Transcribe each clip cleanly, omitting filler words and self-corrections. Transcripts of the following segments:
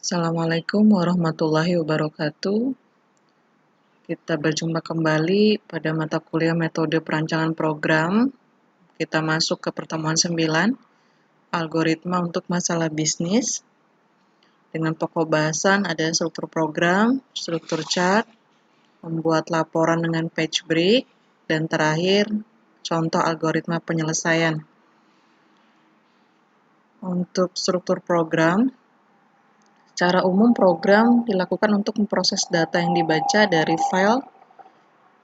Assalamualaikum warahmatullahi wabarakatuh. Kita berjumpa kembali pada mata kuliah metode perancangan program. Kita masuk ke pertemuan 9, algoritma untuk masalah bisnis. Dengan pokok bahasan ada struktur program, struktur chart, membuat laporan dengan page break, dan terakhir contoh algoritma penyelesaian. Untuk struktur program, secara umum program dilakukan untuk memproses data yang dibaca dari file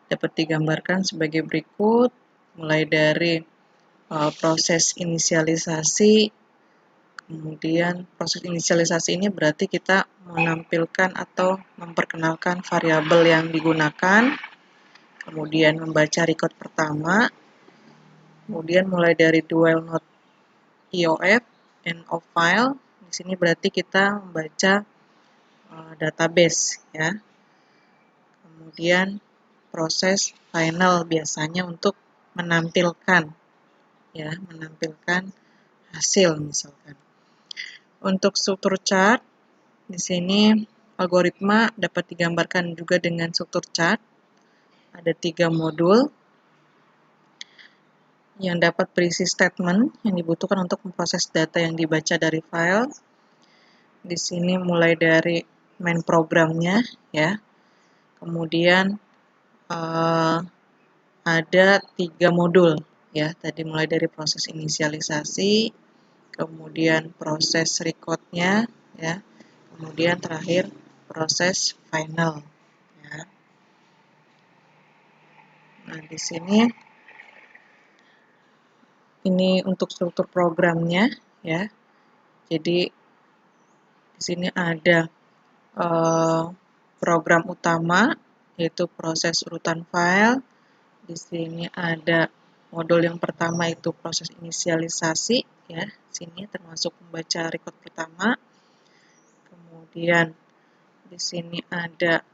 dapat digambarkan sebagai berikut, mulai dari proses inisialisasi. Kemudian proses inisialisasi ini berarti kita menampilkan atau memperkenalkan variabel yang digunakan, kemudian membaca record pertama, kemudian mulai dari dual node EOF, end of file. Di sini berarti kita membaca database, ya. Kemudian proses final biasanya untuk menampilkan hasil misalkan. Untuk struktur chart, di sini algoritma dapat digambarkan juga dengan struktur chart. Ada 3 modul yang dapat berisi statement yang dibutuhkan untuk memproses data yang dibaca dari file. Di sini mulai dari main programnya, ya. Kemudian ada 3 modul, ya. Tadi mulai dari proses inisialisasi, kemudian proses recordnya, ya. Kemudian terakhir proses final, ya. Nah, di sini ini untuk struktur programnya, ya. Jadi di sini ada program utama yaitu proses urutan file. Di sini ada modul yang pertama itu proses inisialisasi, ya. Sini termasuk membaca record pertama. Kemudian di sini ada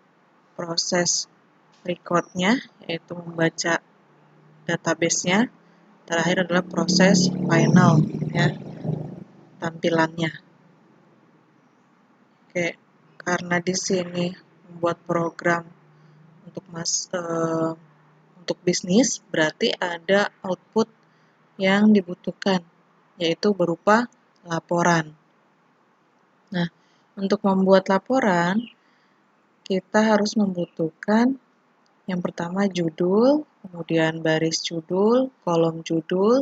proses recordnya, yaitu membaca database-nya. Terakhir adalah proses final, ya, tampilannya. Oke, karena di sini membuat program untuk bisnis, berarti ada output yang dibutuhkan, yaitu berupa laporan. Nah, untuk membuat laporan, kita harus membutuhkan yang pertama judul, kemudian baris judul, kolom judul,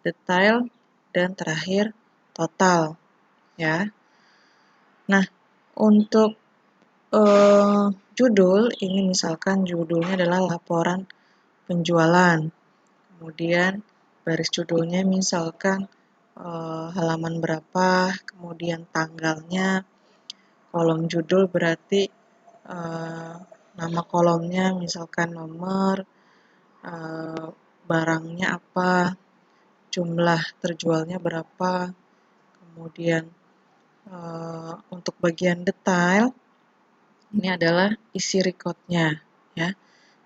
detail, dan terakhir total, ya. Nah, untuk judul, ini misalkan judulnya adalah laporan penjualan. Kemudian baris judulnya misalkan halaman berapa, kemudian tanggalnya. Kolom judul berarti nama kolomnya misalkan nomor, barangnya apa, jumlah terjualnya berapa. Kemudian untuk bagian detail, ini adalah isi recordnya, ya.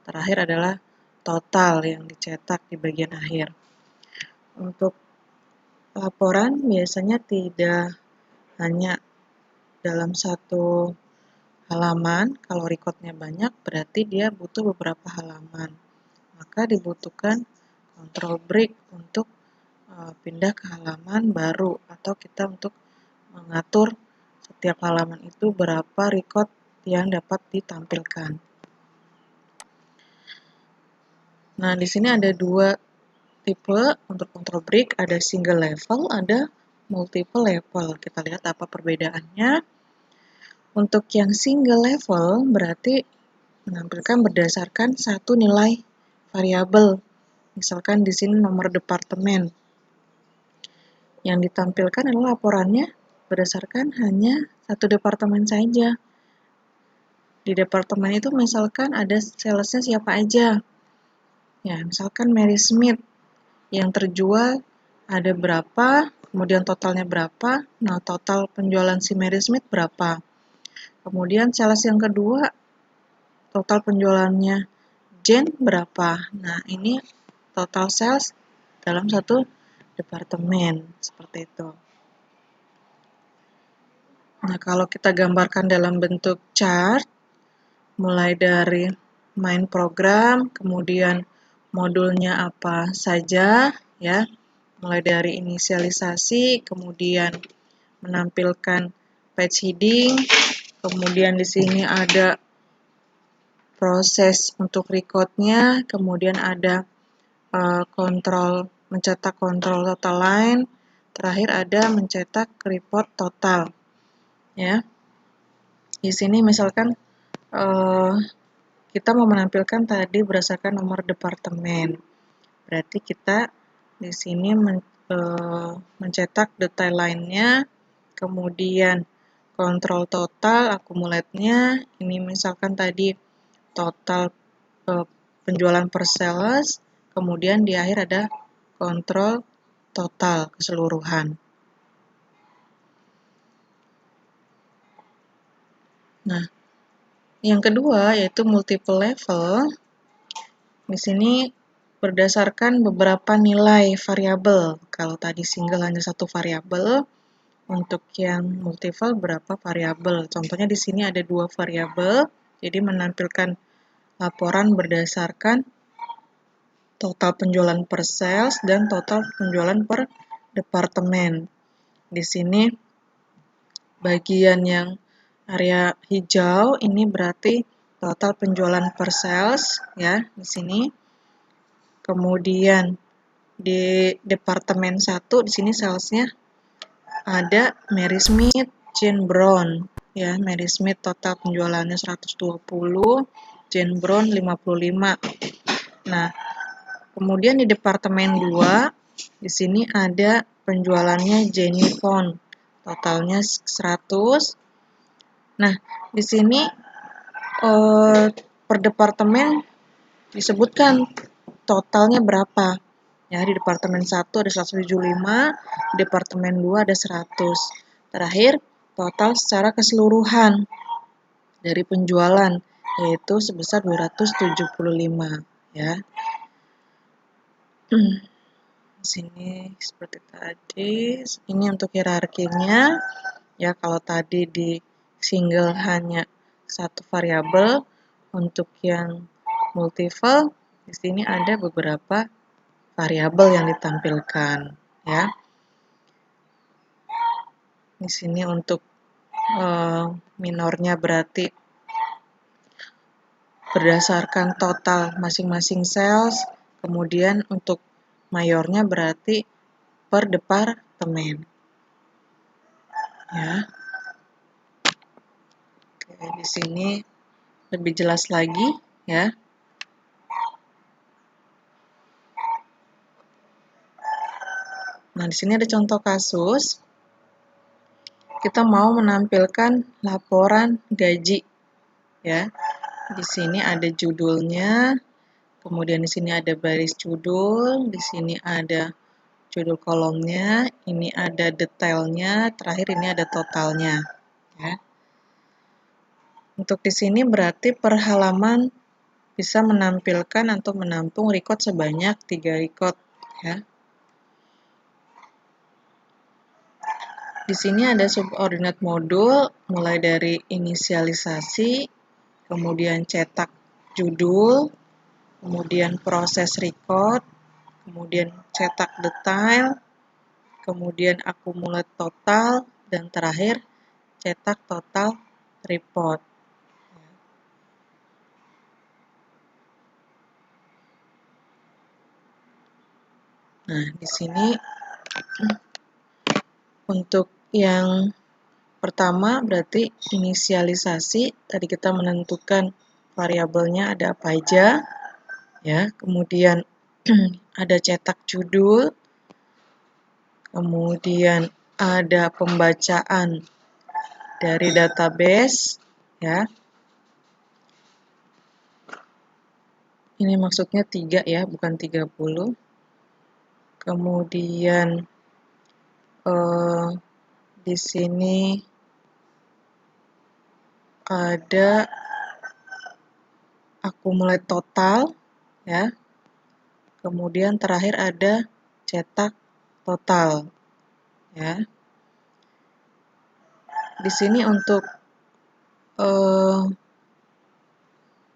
Terakhir adalah total yang dicetak di bagian akhir. Untuk laporan biasanya tidak hanya dalam satu halaman. Kalau recordnya banyak, berarti dia butuh beberapa halaman. Maka dibutuhkan control break untuk pindah ke halaman baru, atau kita untuk mengatur setiap halaman itu berapa record yang dapat ditampilkan. Nah, di sini ada 2 tipe untuk control break, ada single level, ada multiple level. Kita lihat apa perbedaannya. Untuk yang single level berarti menampilkan berdasarkan satu nilai variabel. Misalkan di sini nomor departemen. Yang ditampilkan adalah laporannya berdasarkan hanya satu departemen saja. Di departemen itu misalkan ada salesnya siapa aja. Ya, misalkan Mary Smith. Yang terjual ada berapa, kemudian totalnya berapa. Nah, total penjualan si Mary Smith berapa. Kemudian sales yang kedua, total penjualannya Jane berapa. Nah, ini total sales dalam satu departemen, seperti itu. Nah, kalau kita gambarkan dalam bentuk chart, mulai dari main program, kemudian modulnya apa saja, ya, mulai dari inisialisasi, kemudian menampilkan page heading, kemudian di sini ada proses untuk recordnya, kemudian ada mencetak kontrol total line, terakhir ada mencetak report total, ya. Di sini misalkan kita mau menampilkan tadi berdasarkan nomor departemen, berarti kita di sini mencetak detail line-nya, kemudian kontrol total, akumulate-nya, ini misalkan tadi total penjualan per sales, kemudian di akhir ada kontrol total keseluruhan. Nah, yang kedua yaitu multiple level. Di sini berdasarkan beberapa nilai variabel. Kalau tadi single hanya satu variabel, untuk yang multiple berapa variabel. Contohnya di sini ada 2 variabel, jadi menampilkan laporan berdasarkan total penjualan per sales dan total penjualan per departemen. Di sini bagian yang area hijau ini berarti total penjualan per sales, ya, di sini. Kemudian di departemen 1 di sini salesnya ada Mary Smith, Jane Brown, ya, Mary Smith total penjualannya 120, Jane Brown 55. Nah, kemudian di departemen 2 di sini ada penjualannya Jenny Font, totalnya 100. Nah, di sini per departemen disebutkan totalnya berapa. Ya, di departemen 1 ada 175, di departemen 2 ada 100. Terakhir, total secara keseluruhan dari penjualan yaitu sebesar 275, ya. Di sini seperti tadi, ini untuk hierarkinya. Ya, kalau tadi di single hanya satu variabel, untuk yang multiple di sini ada beberapa variabel yang ditampilkan, ya. Di sini untuk minornya berarti berdasarkan total masing-masing sales, kemudian untuk mayornya berarti per departemen, ya. Oke, di sini lebih jelas lagi, ya. Nah, di sini ada contoh kasus. Kita mau menampilkan laporan gaji, ya. Di sini ada judulnya, kemudian di sini ada baris judul, di sini ada judul kolomnya, ini ada detailnya, terakhir ini ada totalnya, ya. Untuk di sini berarti per halaman bisa menampilkan atau menampung record sebanyak 3 record, ya. Di sini ada subordinate modul, mulai dari inisialisasi, kemudian cetak judul, kemudian proses record, kemudian cetak detail, kemudian akumulate total, dan terakhir cetak total report. Nah, di sini untuk yang pertama berarti inisialisasi, tadi kita menentukan variabelnya ada apa aja, ya. Kemudian ada cetak judul, kemudian ada pembacaan dari database, ya. Ini maksudnya 3, ya, bukan 30. Kemudian di sini ada akumulate total, ya. Kemudian terakhir ada cetak total, ya. di sini untuk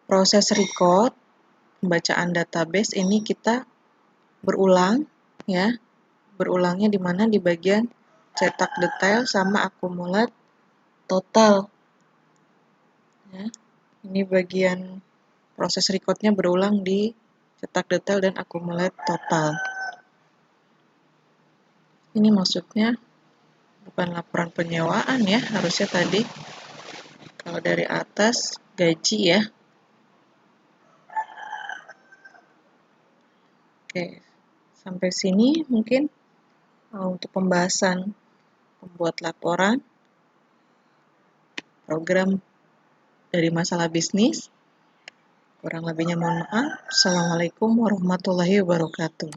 proses record pembacaan database ini kita berulang ya. Berulangnya di mana di bagian cetak detail sama akumulat total. Ya. Ini bagian proses recordnya berulang di cetak detail dan akumulate total. Ini maksudnya bukan laporan penyewaan ya, harusnya tadi kalau dari atas gaji ya. Oke, sampai sini mungkin untuk pembahasan membuat laporan program dari masalah bisnis. Kurang lebihnya mohon maaf. Assalamualaikum warahmatullahi wabarakatuh.